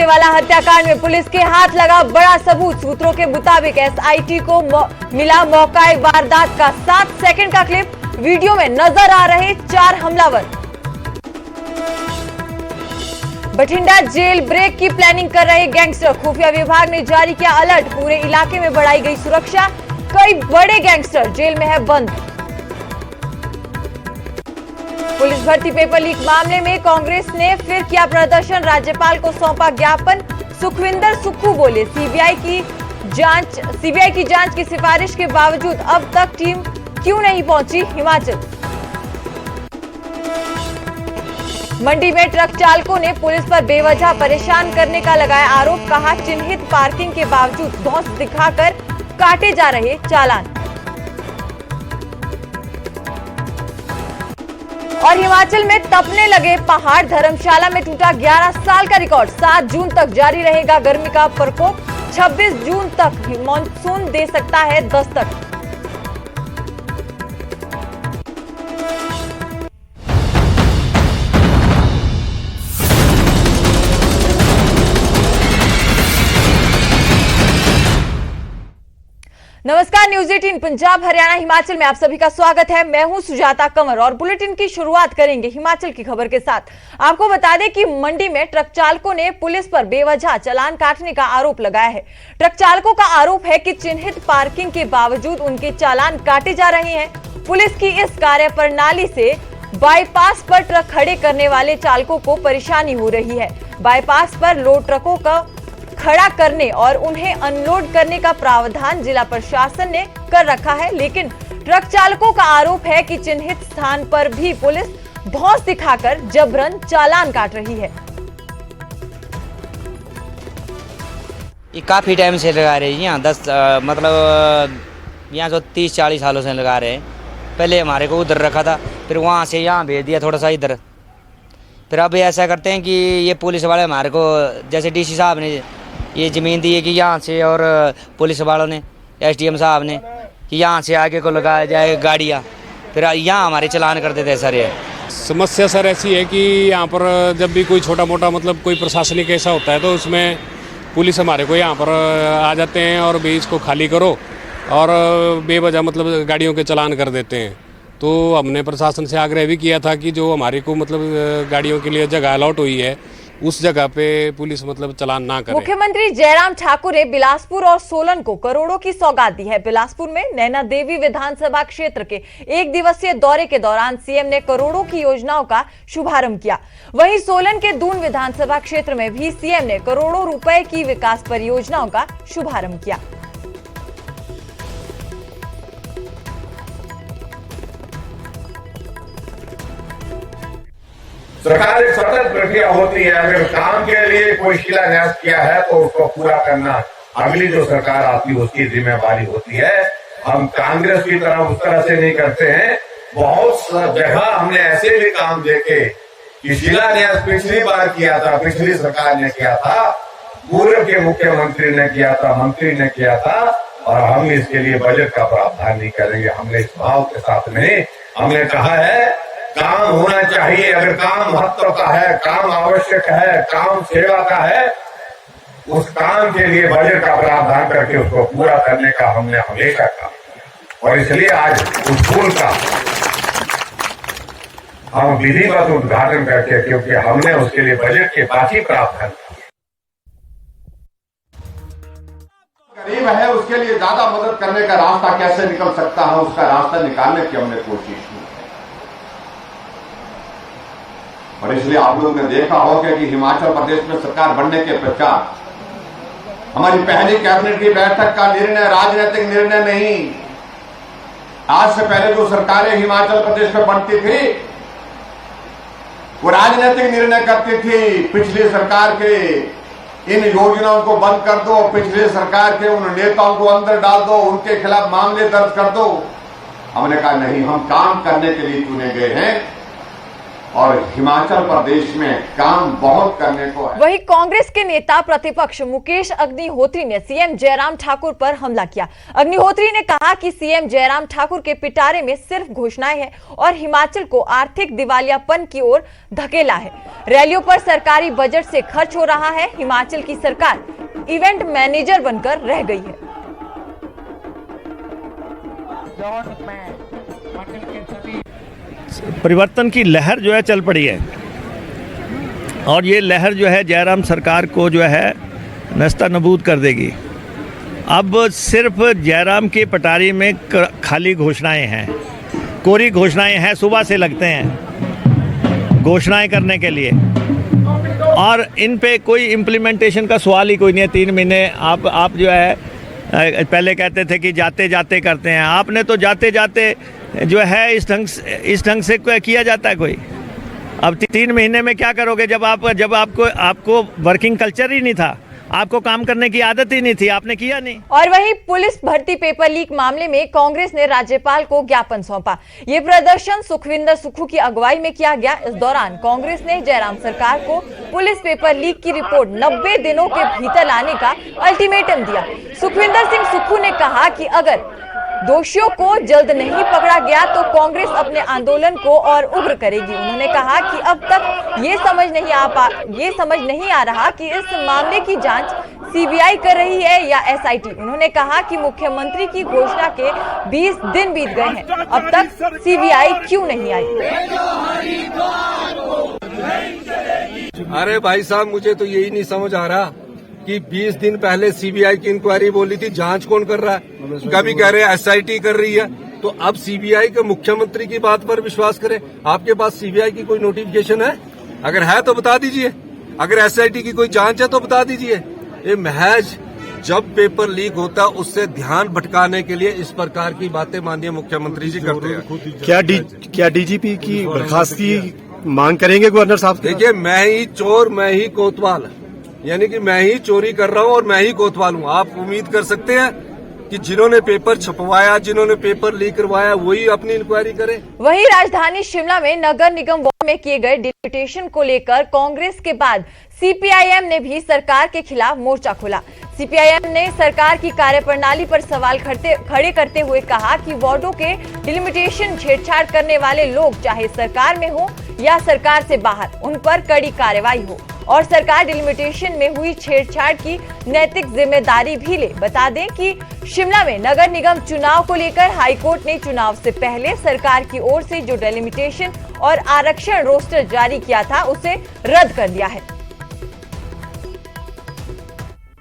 वाला हत्याकांड में पुलिस के हाथ लगा बड़ा सबूत। सूत्रों के मुताबिक एसआईटी को मिला मौका वारदात का 7 सेकंड का क्लिप। वीडियो में नजर आ रहे 4 हमलावर। बठिंडा जेल ब्रेक की प्लानिंग कर रहे गैंगस्टर। खुफिया विभाग ने जारी किया अलर्ट। पूरे इलाके में बढ़ाई गई सुरक्षा। कई बड़े गैंगस्टर जेल में है बंद। पुलिस भर्ती पेपर लीक मामले में कांग्रेस ने फिर किया प्रदर्शन। राज्यपाल को सौंपा ज्ञापन। सुखविंदर सुक्खू बोले सीबीआई की जांच की सिफारिश के बावजूद अब तक टीम क्यों नहीं पहुंची हिमाचल। मंडी में ट्रक चालकों ने पुलिस पर बेवजह परेशान करने का लगाया आरोप। कहा चिन्हित पार्किंग के बावजूद धौंस दिखाकर काटे जा रहे चालान। और हिमाचल में तपने लगे पहाड़। धर्मशाला में टूटा 11 साल का रिकॉर्ड। 7 जून तक जारी रहेगा गर्मी का प्रकोप। 26 जून तक मानसून दे सकता है दस्तक। नमस्कार, न्यूज 18 पंजाब हरियाणा हिमाचल में आप सभी का स्वागत है। मैं हूं सुजाता कंवर और बुलेटिन की शुरुआत करेंगे हिमाचल की खबर के साथ। आपको बता दें कि मंडी में ट्रक चालकों ने पुलिस पर बेवजह चालान काटने का आरोप लगाया है। ट्रक चालकों का आरोप है कि चिन्हित पार्किंग के बावजूद उनके चालान काटे जा रहे हैं। पुलिस की इस कार्यप्रणाली से बाईपास पर ट्रक खड़े करने वाले चालकों को परेशानी हो रही है। बाईपास पर लोड ट्रकों का खड़ा करने और उन्हें अनलोड करने का प्रावधान जिला प्रशासन ने कर रखा है, लेकिन ट्रक चालकों का आरोप है कि चिन्हित स्थान पर भी पुलिस धौंस दिखाकर जबरन चालान काट रही है। ये काफी टाइम से लगा रहे हैं यहाँ 10 मतलब यहाँ तो 30-40 सालों से लगा रहे हैं। पहले हमारे को उधर रखा था, फिर वहाँ से यहाँ भेज दिया थोड़ा सा इधर। फिर अब ऐसा करते हैं कि ये पुलिस वाले हमारे को जैसे डीसी साहब ने ये ज़मीन दी है कि यहाँ से, और पुलिस वालों ने एसडीएम साहब ने कि यहाँ से आगे को लगाया जाए गाड़ियाँ, फिर यहाँ हमारे चलान कर देते हैं सर। ये समस्या सर ऐसी है कि यहाँ पर जब भी कोई छोटा मोटा मतलब कोई प्रशासनिक ऐसा होता है तो उसमें पुलिस हमारे को यहाँ पर आ जाते हैं और भी इसको खाली करो और बेवजह मतलब गाड़ियों के चलान कर देते हैं। तो हमने प्रशासन से आग्रह भी किया था कि जो हमारी को मतलब गाड़ियों के लिए जगह अलॉट हुई है उस जगह पे पुलिस मतलब चलान ना करे। मुख्यमंत्री जयराम ठाकुर ने बिलासपुर और सोलन को करोड़ों की सौगात दी है। बिलासपुर में नैना देवी विधानसभा क्षेत्र के 1 दिवसीय दौरे के दौरान सीएम ने करोड़ों की योजनाओं का शुभारंभ किया। वहीं सोलन के दून विधानसभा क्षेत्र में भी सीएम ने करोड़ों रुपए की विकास परियोजनाओं का शुभारंभ किया। सरकार एक सतत प्रक्रिया होती है। अगर काम के लिए कोई शिलान्यास किया है तो उसको पूरा करना अगली जो सरकार आती है उसकी जिम्मेवारी होती है। हम कांग्रेस की तरह उस तरह से नहीं करते हैं। बहुत जगह हमने ऐसे भी काम देखे कि शिलान्यास पिछली बार किया था, पिछली सरकार ने किया था, पूर्व के मुख्यमंत्री ने किया था, मंत्री ने किया था, और हम इसके लिए बजट का प्रावधान नहीं करेंगे। हमने इस भाव के साथ नहीं, हमने कहा है काम होना चाहिए। अगर काम महत्व का है, काम आवश्यक है, काम सेवा का है, उस काम के लिए बजट का प्रावधान करके उसको पूरा करने का हमने हमेशा कहा। और इसलिए आज उस पुल का हम विधिवत उद्घाटन करके, क्योंकि हमने उसके लिए बजट के बाद ही प्रावधान किया। गरीब है उसके लिए ज्यादा मदद करने का रास्ता कैसे निकल सकता है, उसका रास्ता निकालने की हमने कोशिश की। और इसलिए आप लोगों ने देखा होगा कि हिमाचल प्रदेश में सरकार बनने के पश्चात हमारी पहली कैबिनेट की बैठक का निर्णय राजनीतिक निर्णय नहीं, आज से पहले जो सरकारें हिमाचल प्रदेश में बनती थी वो राजनीतिक निर्णय करती थी। पिछली सरकार के इन योजनाओं को बंद कर दो, पिछले सरकार के उन नेताओं को अंदर डाल दो, उनके खिलाफ मामले दर्ज कर दो। हमने कहा नहीं, हम काम करने के लिए चुने गए हैं और हिमाचल प्रदेश में काम बहुत करने को है। वहीं कांग्रेस के नेता प्रतिपक्ष मुकेश अग्निहोत्री ने सीएम जयराम ठाकुर पर हमला किया। अग्निहोत्री ने कहा कि सीएम जयराम ठाकुर के पिटारे में सिर्फ घोषणाएं हैं और हिमाचल को आर्थिक दिवालियापन की ओर धकेला है। रैलियों पर सरकारी बजट से खर्च हो रहा है। हिमाचल की सरकार इवेंट मैनेजर बनकर रह गई है। परिवर्तन की लहर जो है चल पड़ी है और ये लहर जो है जयराम सरकार को जो है नस्ता नबूद कर देगी। अब सिर्फ जयराम की पटारी में खाली घोषणाएं हैं, कोरी घोषणाएं हैं, सुबह से लगते हैं घोषणाएं करने के लिए और इन पे कोई इम्प्लीमेंटेशन का सवाल ही कोई नहीं है। 3 महीने आप जो है पहले कहते थे कि जाते जाते करते हैं, आपने तो जाते जाते जो है इस ढंग से किया जाता है कोई। अब 3 महीने में क्या करोगे जब आपको वर्किंग कल्चर ही नहीं था, आपको काम करने की आदत ही नहीं थी, आपने किया नहीं। और वहीं पुलिस भर्ती पेपर लीक मामले में कांग्रेस ने राज्यपाल को ज्ञापन सौंपा। ये प्रदर्शन सुखविंदर सुक्खू की अगुवाई में किया गया। इस दौरान कांग्रेस ने जयराम सरकार को पुलिस पेपर लीक की रिपोर्ट 90 दिनों के भीतर लाने का अल्टीमेटम दिया। सुखविंदर सिंह सुक्खू ने कहा कि अगर दोषियों को जल्द नहीं पकड़ा गया तो कांग्रेस अपने आंदोलन को और उग्र करेगी। उन्होंने कहा कि अब तक ये समझ नहीं आ रहा कि इस मामले की जांच सीबीआई कर रही है या एसआईटी। उन्होंने कहा कि मुख्यमंत्री की घोषणा के 20 दिन बीत गए हैं, अब तक सीबीआई क्यों नहीं आई। अरे भाई साहब, मुझे तो यही नहीं समझ आ रहा कि 20 दिन पहले सीबीआई की इंक्वायरी बोली थी, जांच कौन कर रहा है? कभी कह रहे हैं एसआईटी कर रही है, तो अब सीबीआई के मुख्यमंत्री की बात पर विश्वास करें। आपके पास सीबीआई की कोई नोटिफिकेशन है? अगर है तो बता दीजिए, अगर एसआईटी की कोई जांच है तो बता दीजिए। ये महज जब पेपर लीक होता है उससे ध्यान भटकाने के लिए इस प्रकार की बातें माननीय मुख्यमंत्री जी करते हैं। क्या डीजीपी की बर्खास्तगी मांग करेंगे गवर्नर साहब? देखिए, मैं ही चोर मैं ही कोतवाल, यानी कि मैं ही चोरी कर रहा हूं और मैं ही कोतवाल हूं। आप उम्मीद कर सकते हैं कि जिन्होंने पेपर छपवाया, जिन्होंने पेपर लीक करवाया, वही अपनी इंक्वायरी करे। वहीं राजधानी शिमला में नगर निगम वार्ड में किए गए डिलिमिटेशन को लेकर कांग्रेस के बाद सीपीआईएम ने भी सरकार के खिलाफ मोर्चा खोला। सीपीआईएम ने सरकार की कार्यप्रणाली पर सवाल खड़े करते हुए कहा कि वार्डों के डिलिमिटेशन छेड़छाड़ करने वाले लोग चाहे सरकार में हो या सरकार से बाहर, उन पर कड़ी कार्रवाई हो और सरकार डिलिमिटेशन में हुई छेड़छाड़ की नैतिक जिम्मेदारी भी ले। बता दें कि शिमला में नगर निगम चुनाव को लेकर हाईकोर्ट ने चुनाव से पहले सरकार की ओर से जो डिलिमिटेशन और आरक्षण रोस्टर जारी किया था उसे रद्द कर दिया है।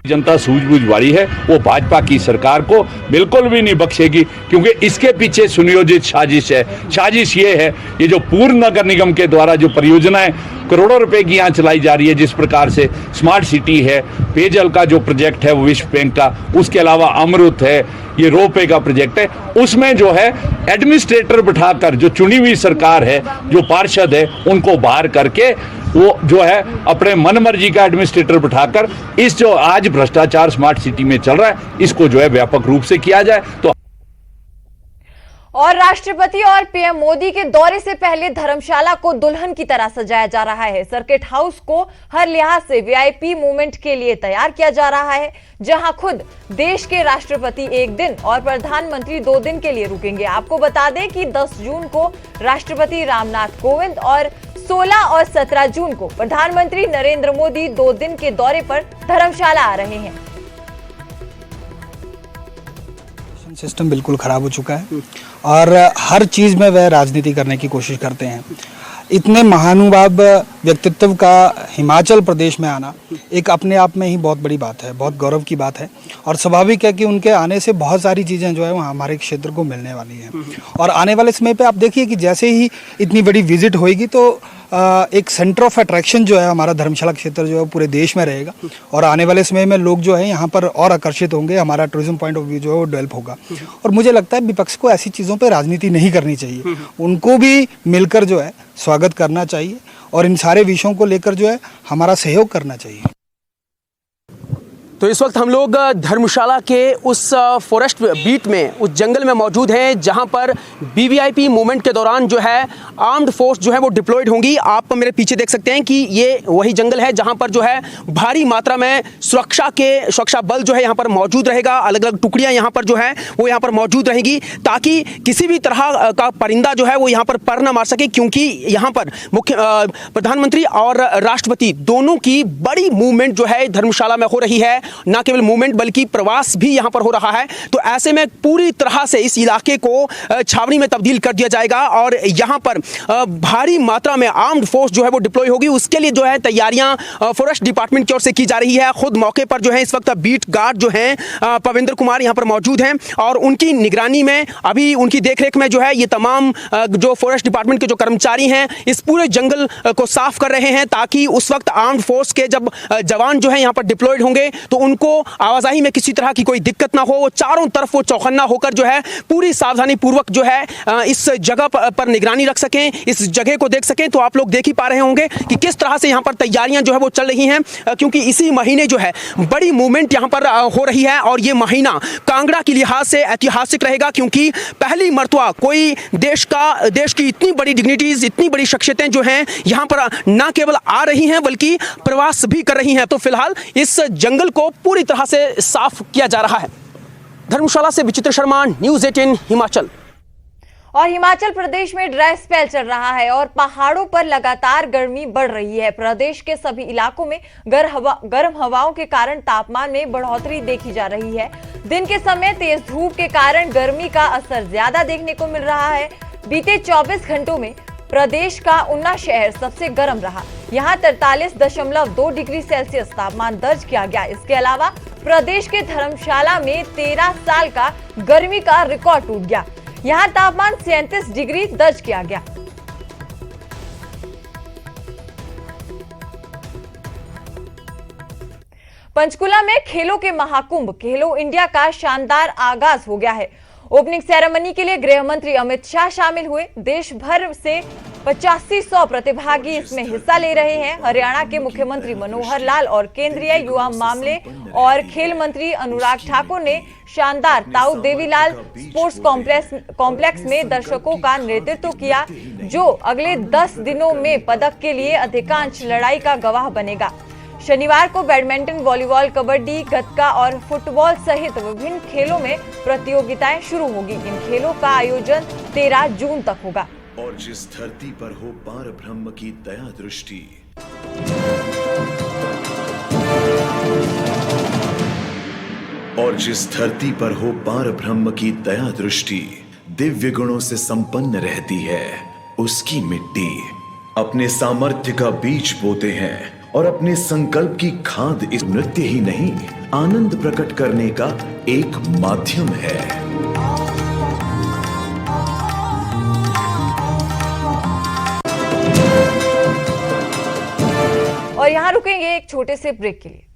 जनता सूझबूझ वाली है, वो भाजपा की सरकार को बिल्कुल भी नहीं बख्शेगी, क्योंकि इसके पीछे सुनियोजित साजिश है। साजिश ये है, ये जो पूर्व नगर निगम के द्वारा जो परियोजनाएं करोड़ों रुपए की यहाँ चलाई जा रही है, जिस प्रकार से स्मार्ट सिटी है, पेयजल का जो प्रोजेक्ट है वो विश्व बैंक का, उसके अलावा अमृत है, ये रोपवे का प्रोजेक्ट है, उसमें जो है एडमिनिस्ट्रेटर बिठाकर जो चुनी हुई सरकार है, जो पार्षद है, उनको बाहर करके वो जो है अपने मनमर्जी का एडमिनिस्ट्रेटर बिठाकर इस जो आज भ्रष्टाचार स्मार्ट सिटी में चल रहा है इसको जो है व्यापक रूप से किया जाए। तो और राष्ट्रपति और पीएम मोदी के दौरे से पहले धर्मशाला को दुल्हन की तरह सजाया जा रहा है। सर्किट हाउस को हर लिहाज से वीआईपी मूवमेंट के लिए तैयार किया जा रहा है, जहां खुद देश के राष्ट्रपति 1 दिन और प्रधानमंत्री 2 दिन के लिए रुकेंगे। आपको बता दें कि 10 जून को राष्ट्रपति रामनाथ कोविंद और 16 और 17 जून को प्रधानमंत्री नरेंद्र मोदी 2 दिन के दौरे पर धर्मशाला आ रहे हैं। सिस्टम बिल्कुल खराब हो चुका है और हर चीज़ में वह राजनीति करने की कोशिश करते हैं। इतने महानुभाव व्यक्तित्व का हिमाचल प्रदेश में आना एक अपने आप में ही बहुत बड़ी बात है, बहुत गौरव की बात है और स्वाभाविक है कि उनके आने से बहुत सारी चीज़ें जो है वो हमारे क्षेत्र को मिलने वाली हैं। और आने वाले समय पे आप देखिए कि जैसे ही इतनी बड़ी विजिट होएगी तो एक सेंटर ऑफ अट्रैक्शन जो है हमारा धर्मशाला क्षेत्र जो है पूरे देश में रहेगा और आने वाले समय में लोग जो है यहाँ पर और आकर्षित होंगे, हमारा टूरिज्म पॉइंट ऑफ व्यू जो है वो डेवलप होगा। और मुझे लगता है विपक्ष को ऐसी चीज़ों पर राजनीति नहीं करनी चाहिए, उनको भी मिलकर जो है स्वागत करना चाहिए और इन सारे विषयों को लेकर जो है हमारा सहयोग करना चाहिए। तो इस वक्त हम लोग धर्मशाला के उस फॉरेस्ट बीट में, उस जंगल में मौजूद हैं जहां पर वीवीआईपी मूवमेंट के दौरान जो है आर्म्ड फोर्स जो है वो डिप्लॉयड होंगी। आप मेरे पीछे देख सकते हैं कि ये वही जंगल है जहां पर जो है भारी मात्रा में सुरक्षा बल जो है यहाँ पर मौजूद रहेगा। अलग अलग टुकड़ियां यहाँ पर जो है वो यहाँ पर मौजूद रहेंगी ताकि किसी भी तरह का परिंदा जो है वो यहाँ पर पर न मार सके, क्योंकि यहाँ पर प्रधानमंत्री और राष्ट्रपति दोनों की बड़ी मूवमेंट जो है धर्मशाला में हो रही है। न केवल मूवमेंट बल्कि प्रवास भी यहां पर हो रहा है। तो ऐसे में पूरी तरह से इस इलाके को छावनी में तब्दील कर दिया जाएगा और यहां पर भारी मात्रा में आर्म्ड फोर्स जो है वो डिप्लॉय होगी। उसके लिए जो है तैयारियां फॉरेस्ट डिपार्टमेंट की ओर से की जा रही है। खुद मौके पर जो है इस वक्त बीट गार्ड जो हैं पविंद्र कुमार यहां पर मौजूद हैं और उनकी निगरानी में, अभी उनकी देखरेख में जो है ये तमाम जो फॉरेस्ट डिपार्टमेंट के जो कर्मचारी हैं इस पूरे जंगल को साफ कर रहे हैं ताकि उस वक्त आर्म्ड फोर्स के जब जवान जो है यहां पर डिप्लॉयड होंगे तो उनको आवाजाही में किसी तरह की कोई दिक्कत ना हो। चारों तरफ वो चौकन्ना होकर जो है पूरी सावधानी पूर्वक जो है इस जगह पर निगरानी रख सकें, इस जगह को देख सकें। तो आप लोग देख ही पा रहे होंगे कि किस तरह से यहाँ पर तैयारियां जो है वो चल रही हैं, क्योंकि इसी महीने जो है बड़ी मूवमेंट यहाँ पर हो रही है और ये महीना कांगड़ा के लिहाज से ऐतिहासिक रहेगा, क्योंकि पहली मर्तबा कोई देश की इतनी बड़ी डिग्निटीज, इतनी बड़ी शख्सियतें जो हैं यहाँ पर न केवल आ रही हैं बल्कि प्रवास भी कर रही हैं। तो फिलहाल इस जंगल को पूरी तरह से साफ किया जा रहा है। धर्मशाला से विचित्र शर्मा, न्यूज़ 18 हिमाचल। और हिमाचल प्रदेश में ड्राई स्पेल चल रहा है और पहाड़ों पर लगातार गर्मी बढ़ रही है। प्रदेश के सभी इलाकों में गर्म हवाओं के कारण तापमान में बढ़ोतरी देखी जा रही है। दिन के समय तेज धूप के कारण गर्मी का असर ज्यादा देखने को मिल रहा है। बीते 24 घंटों में प्रदेश का ऊना शहर सबसे गर्म रहा। यहाँ 43.2 डिग्री सेल्सियस तापमान दर्ज किया गया। इसके अलावा प्रदेश के धर्मशाला में 13 साल का गर्मी का रिकॉर्ड टूट गया। यहाँ तापमान 37 डिग्री दर्ज किया गया। पंचकुला में खेलों के महाकुंभ खेलो इंडिया का शानदार आगाज हो गया है। ओपनिंग सेरेमनी के लिए गृह मंत्री अमित शाह शामिल हुए। देश भर से 8500 प्रतिभागी इसमें हिस्सा ले रहे हैं। हरियाणा के मुख्यमंत्री मनोहर लाल और केंद्रीय युवा मामले और खेल मंत्री अनुराग ठाकुर ने शानदार ताऊ देवीलाल स्पोर्ट्स कॉम्प्लेक्स में दर्शकों का नेतृत्व किया, जो अगले 10 दिनों में पदक के लिए अधिकांश लड़ाई का गवाह बनेगा। शनिवार को बैडमिंटन, वॉलीबॉल, कबड्डी, गतका और फुटबॉल सहित विभिन्न खेलों में प्रतियोगिताएं शुरू होगी। इन खेलों का आयोजन 13 जून तक होगा। और जिस धरती पर हो पार ब्रह्म की दया दृष्टि, और जिस धरती पर हो पार ब्रह्म की दया दृष्टि दिव्य गुणों से संपन्न रहती है, उसकी मिट्टी अपने सामर्थ्य का बीज बोते हैं और अपने संकल्प की खाद इस नृत्य ही नहीं, आनंद प्रकट करने का एक माध्यम है। और यहाँ रुकेंगे एक छोटे से ब्रेक के लिए।